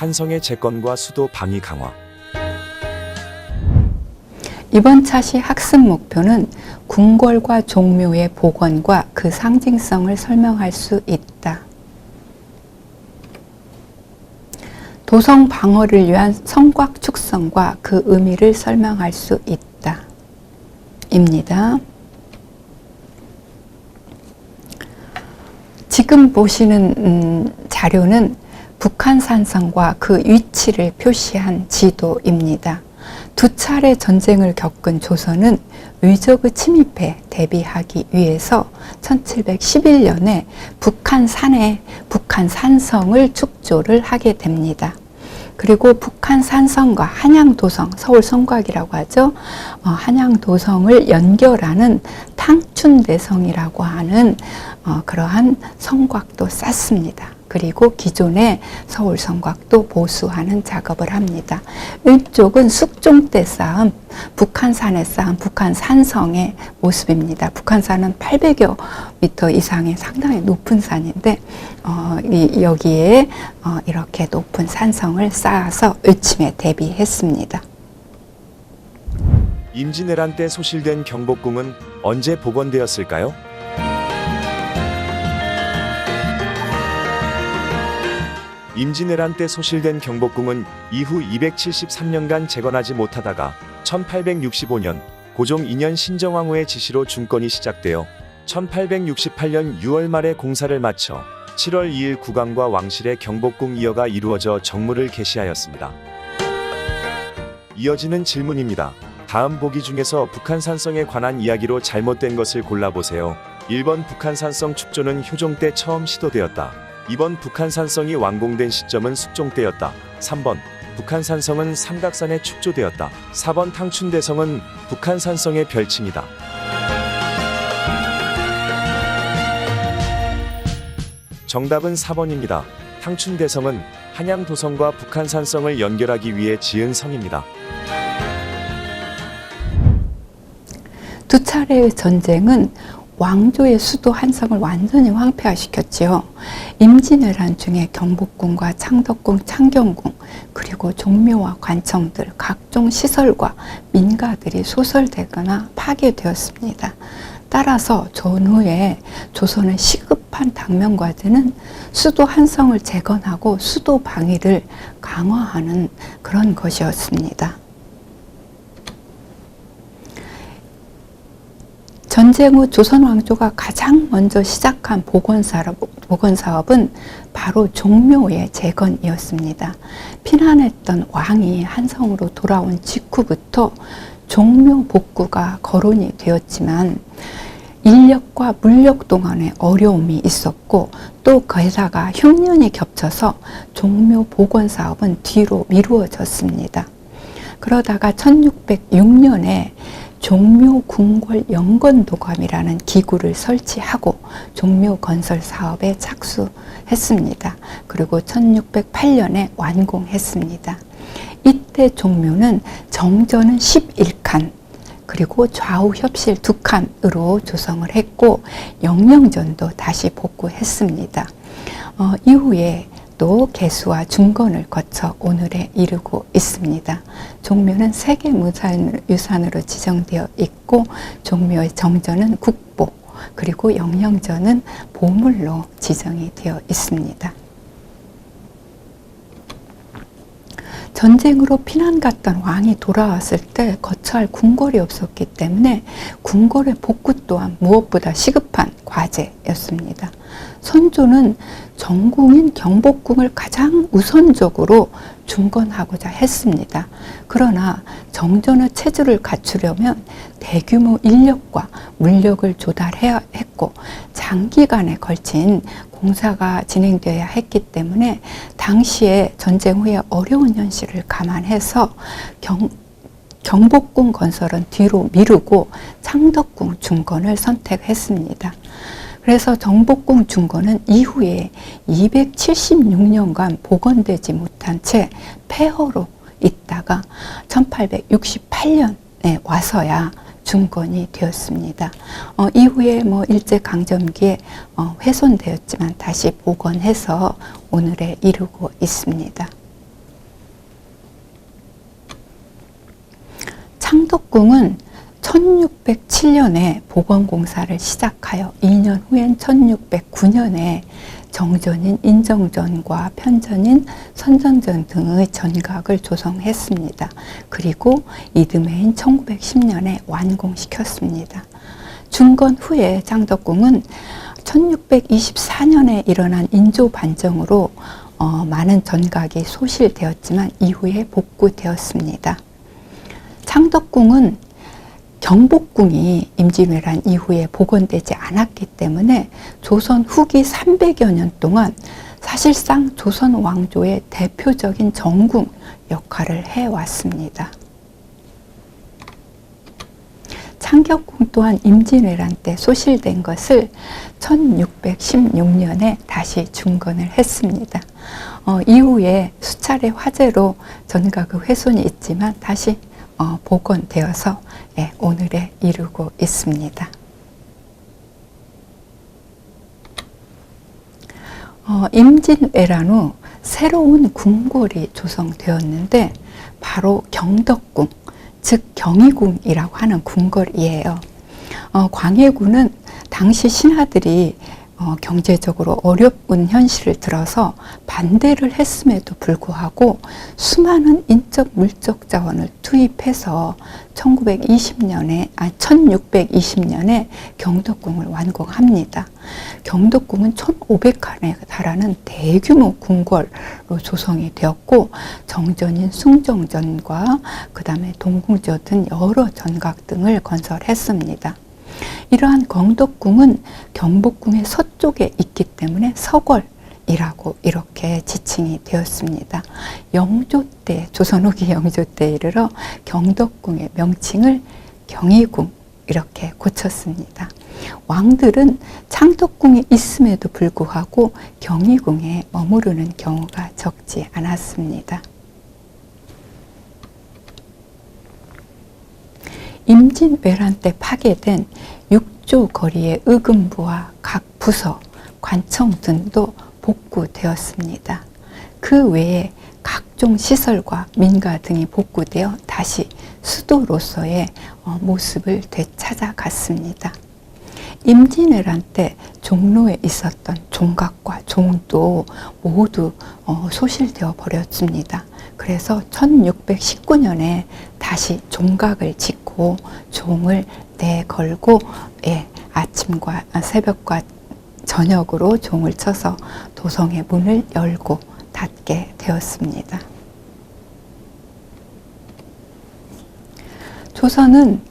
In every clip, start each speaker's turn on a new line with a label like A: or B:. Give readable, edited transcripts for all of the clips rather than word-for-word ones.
A: 한성의 재건과 수도 방위 강화.
B: 이번 차시 학습 목표는 궁궐과 종묘의 복원과 그 상징성을 설명할 수 있다. 도성 방어를 위한 성곽 축성과 그 의미를 설명할 수 있다. 입니다. 지금 보시는 자료는 북한산성과 그 위치를 표시한 지도입니다. 두 차례 전쟁을 겪은 조선은 위적의 침입에 대비하기 위해서 1711년에 북한산에 북한산성을 축조를 하게 됩니다. 그리고 북한산성과 한양도성, 서울 성곽이라고 하죠. 한양도성을 연결하는 탕춘대성이라고 하는 그러한 성곽도 쌓습니다. 그리고 기존의 서울 성곽도 보수하는 작업을 합니다. 이쪽은 숙종 때 쌓은 북한산에 쌓은 북한산성의 모습입니다. 북한산은 800여 미터 이상의 상당히 높은 산인데 여기에 이렇게 높은 산성을 쌓아서 의침에 대비했습니다.
A: 임진왜란 때 소실된 경복궁은 언제 복원되었을까요? 임진왜란 때 소실된 경복궁은 이후 273년간 재건하지 못하다가 1865년 고종 2년 신정왕후의 지시로 준건이 시작되어 1868년 6월 말에 공사를 마쳐 7월 2일 국왕과 왕실의 경복궁 이어가 이루어져 정물을 개시하였습니다. 이어지는 질문입니다. 다음 보기 중에서 북한산성에 관한 이야기로 잘못된 것을 골라보세요. 1번 북한산성 축조는 효종 때 처음 시도되었다. 2번 북한산성이 완공된 시점은 숙종 때였다. 3번 북한산성은 삼각산에 축조되었다. 4번 탕춘대성은 북한산성의 별칭이다. 정답은 4번입니다. 탕춘대성은 한양도성과 북한산성을 연결하기 위해 지은 성입니다.
B: 두 차례의 전쟁은 왕조의 수도 한성을 완전히 황폐화시켰지요. 임진왜란 중에 경복궁과 창덕궁, 창경궁, 그리고 종묘와 관청들, 각종 시설과 민가들이 소설되거나 파괴되었습니다. 따라서 전후에 조선의 시급한 당면과제는 수도 한성을 재건하고 수도 방위를 강화하는 그런 것이었습니다. 전쟁 후 조선 왕조가 가장 먼저 시작한 복원 사업은 바로 종묘의 재건이었습니다. 피난했던 왕이 한성으로 돌아온 직후부터 종묘 복구가 거론이 되었지만 인력과 물력 동안에 어려움이 있었고 또 게다가 흉년이 겹쳐서 종묘 복원 사업은 뒤로 미루어졌습니다. 그러다가 1606년에 종묘 궁궐 영건도감이라는 기구를 설치하고 종묘 건설 사업에 착수했습니다. 그리고 1608년에 완공했습니다. 이때 종묘는 정전은 11칸, 그리고 좌우 협실 2칸으로 조성을 했고 영영전도 다시 복구했습니다. 이후에 또 개수와 중건을 거쳐 오늘에 이르고 있습니다. 종묘는 세계유산으로 지정되어 있고 종묘의 정전은 국보, 그리고 영영전은 보물로 지정이 되어 있습니다. 전쟁으로 피난 갔던 왕이 돌아왔을 때 거처할 궁궐이 없었기 때문에 궁궐의 복구 또한 무엇보다 시급한 과제였습니다. 선조는 전궁인 경복궁을 가장 우선적으로 중건하고자 했습니다. 그러나 정전의 체제를 갖추려면 대규모 인력과 물력을 조달해야 했고 장기간에 걸친 공사가 진행되어야 했기 때문에 당시에 전쟁 후에 어려운 현실을 감안해서 경복궁 건설은 뒤로 미루고 창덕궁 중건을 선택했습니다. 그래서 경복궁 중건은 이후에 276년간 복원되지 못한 채 폐허로 있다가 1868년에 와서야 중건이 되었습니다. 이후에 일제강점기에 훼손되었지만 다시 복원해서 오늘에 이르고 있습니다. 창덕궁은 1607년에 복원공사를 시작하여 2년 후엔 1609년에 정전인 인정전과 편전인 선전전 등의 전각을 조성했습니다. 그리고 이듬해인 1910년에 완공시켰습니다. 중건 후에 창덕궁은 1624년에 일어난 인조 반정으로 많은 전각이 소실되었지만 이후에 복구되었습니다. 창덕궁은 경복궁이 임진왜란 이후에 복원되지 않았기 때문에 조선 후기 300여 년 동안 사실상 조선 왕조의 대표적인 정궁 역할을 해왔습니다. 창덕궁 또한 임진왜란 때 소실된 것을 1616년에 다시 중건을 했습니다. 이후에 수차례 화재로 전각의 훼손이 있지만 다시 복원되어서 오늘에 이르고 있습니다. 임진왜란 후 새로운 궁궐이 조성되었는데 바로 경덕궁, 즉 경희궁이라고 하는 궁궐이에요. 광해군은 당시 신하들이 경제적으로 어려운 현실을 들어서 반대를 했음에도 불구하고 수많은 인적 물적 자원을 투입해서 1620년에 경덕궁을 완공합니다. 경덕궁은 1500칸에 달하는 대규모 궁궐로 조성이 되었고 정전인 숭정전과 그 다음에 동궁저 등 여러 전각 등을 건설했습니다. 이러한 경덕궁은 경복궁의 서쪽에 있기 때문에 서궐이라고 이렇게 지칭이 되었습니다. 영조 때, 조선 후기 영조 때 이르러 경덕궁의 명칭을 경희궁 이렇게 고쳤습니다. 왕들은 창덕궁이 있음에도 불구하고 경희궁에 머무르는 경우가 적지 않았습니다. 임진왜란 때 파괴된 6조 거리의 의금부와 각 부서, 관청 등도 복구되었습니다. 그 외에 각종 시설과 민가 등이 복구되어 다시 수도로서의 모습을 되찾아갔습니다. 임진왜란 때 종로에 있었던 종각과 종도 모두 소실되어 버렸습니다. 그래서 1619년에 다시 종각을 짓고 종을 내걸고 아침과 새벽과 저녁으로 종을 쳐서 도성의 문을 열고 닫게 되었습니다. 조선은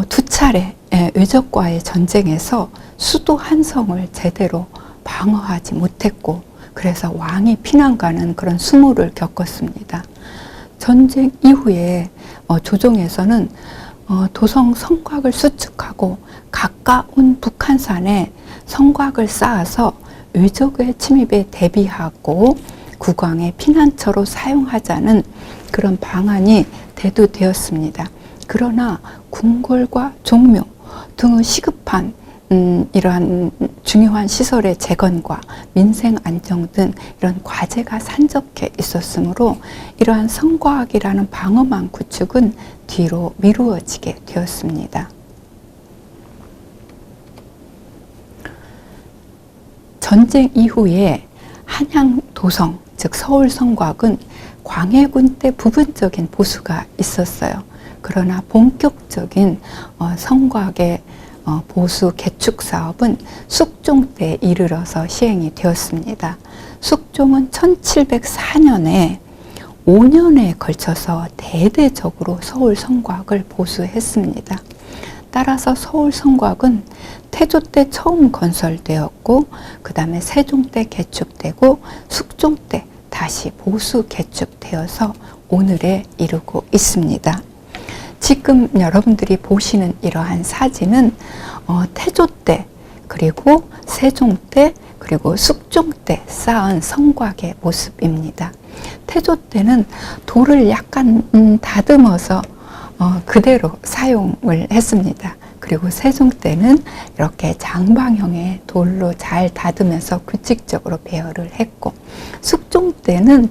B: 두 차례 외적과의 전쟁에서 수도 한성을 제대로 방어하지 못했고 그래서 왕이 피난가는 그런 수모를 겪었습니다. 전쟁 이후에 조정에서는 도성 성곽을 수축하고 가까운 북한산에 성곽을 쌓아서 외적의 침입에 대비하고 국왕의 피난처로 사용하자는 그런 방안이 대두되었습니다. 그러나 궁궐과 종묘 등의 시급한 이러한 중요한 시설의 재건과 민생 안정 등 이런 과제가 산적해 있었으므로 이러한 성곽이라는 방어망 구축은 뒤로 미루어지게 되었습니다. 전쟁 이후에 한양 도성, 즉 서울 성곽은 광해군 때 부분적인 보수가 있었어요. 그러나 본격적인 성곽의 보수 개축 사업은 숙종 때 이르러서 시행이 되었습니다. 숙종은 1704년에 5년에 걸쳐서 대대적으로 서울 성곽을 보수했습니다. 따라서 서울 성곽은 태조 때 처음 건설되었고 그 다음에 세종 때 개축되고 숙종 때 다시 보수 개축되어서 오늘에 이르고 있습니다. 지금 여러분들이 보시는 이러한 사진은 태조 때 그리고 세종 때 그리고 숙종 때 쌓은 성곽의 모습입니다. 태조 때는 돌을 약간 다듬어서 그대로 사용을 했습니다. 그리고 세종 때는 이렇게 장방형의 돌로 잘 다듬어서 규칙적으로 배열을 했고 숙종 때는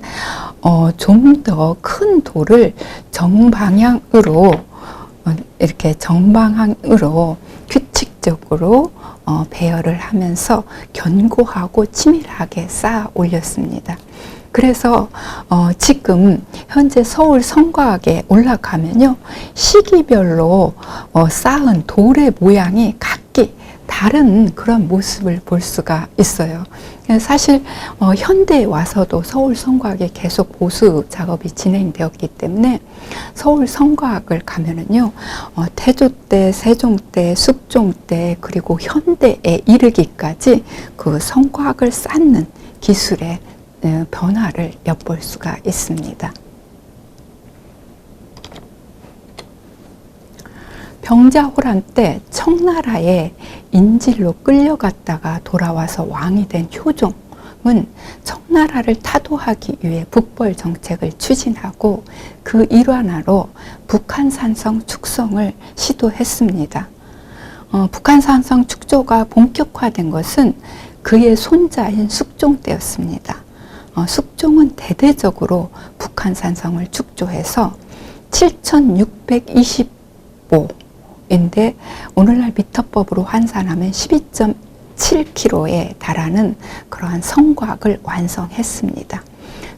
B: 좀 더 큰 돌을 정방향으로 이렇게 정방향으로 규칙적으로 배열을 하면서 견고하고 치밀하게 쌓아 올렸습니다. 그래서 지금 현재 서울 성곽에 올라가면요, 시기별로 쌓은 돌의 모양이 각기 다른 그런 모습을 볼 수가 있어요. 사실 현대에 와서도 서울 성곽에 계속 보수 작업이 진행되었기 때문에 서울 성곽을 가면은요, 태조 때, 세종 때, 숙종 때, 그리고 현대에 이르기까지 그 성곽을 쌓는 기술의 변화를 엿볼 수가 있습니다. 병자호란 때 청나라에 인질로 끌려갔다가 돌아와서 왕이 된 효종은 청나라를 타도하기 위해 북벌 정책을 추진하고 그 일환으로 북한산성 축성을 시도했습니다. 북한산성 축조가 본격화된 것은 그의 손자인 숙종 때였습니다. 숙종은 대대적으로 북한산성을 축조해서 7,625인데 오늘날 미터법으로 환산하면 12.7km에 달하는 그러한 성곽을 완성했습니다.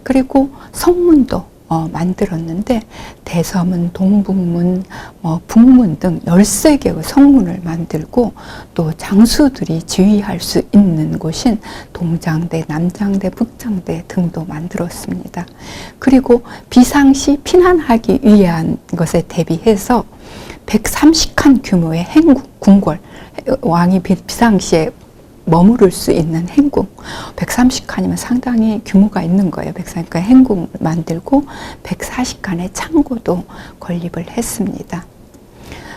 B: 그리고 성문도 만들었는데 대서문, 동북문, 북문 등 13개의 성문을 만들고 또 장수들이 지휘할 수 있는 곳인 동장대, 남장대, 북장대 등도 만들었습니다. 그리고 비상시 피난하기 위한 것에 대비해서 130칸 규모의 행궁, 궁궐, 왕이 비상시에 머무를 수 있는 행궁, 130칸이면 상당히 규모가 있는 거예요. 130칸 행궁을 만들고 140칸의 창고도 건립을 했습니다.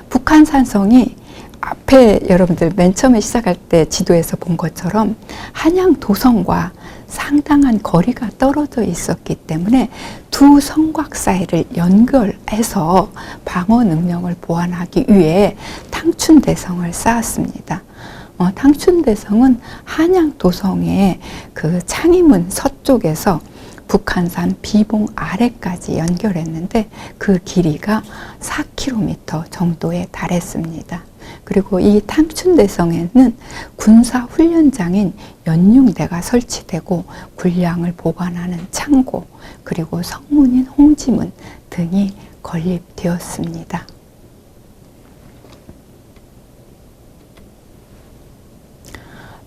B: 북한산성이 앞에 여러분들 맨 처음에 시작할 때 지도에서 본 것처럼 한양 도성과 상당한 거리가 떨어져 있었기 때문에 두 성곽 사이를 연결해서 방어 능력을 보완하기 위해 탕춘대성을 쌓았습니다. 탕춘대성은 한양 도성의 그 창의문 서쪽에서 북한산 비봉 아래까지 연결했는데 그 길이가 4km 정도에 달했습니다. 그리고 이 탕춘대성에는 군사훈련장인 연융대가 설치되고 군량을 보관하는 창고, 그리고 성문인 홍지문 등이 건립되었습니다.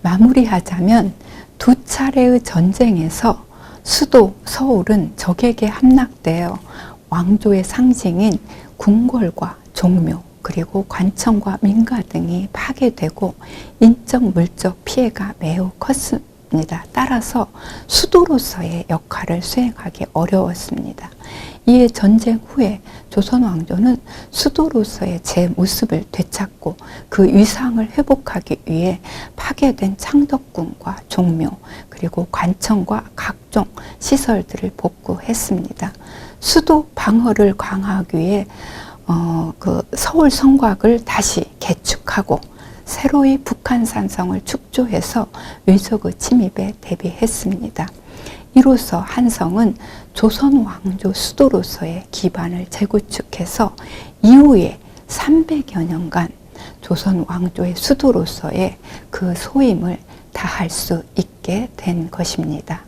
B: 마무리하자면 두 차례의 전쟁에서 수도 서울은 적에게 함락되어 왕조의 상징인 궁궐과 종묘, 그리고 관청과 민가 등이 파괴되고 인적 물적 피해가 매우 컸습니다. 따라서 수도로서의 역할을 수행하기 어려웠습니다. 이에 전쟁 후에 조선 왕조는 수도로서의 제 모습을 되찾고 그 위상을 회복하기 위해 파괴된 창덕궁과 종묘, 그리고 관청과 각종 시설들을 복구했습니다. 수도 방어를 강화하기 위해 그 서울 성곽을 다시 개축하고 새로이 북한산성을 축조해서 외적의 침입에 대비했습니다. 이로써 한성은 조선 왕조 수도로서의 기반을 재구축해서 이후에 300여 년간 조선 왕조의 수도로서의 그 소임을 다할 수 있게 된 것입니다.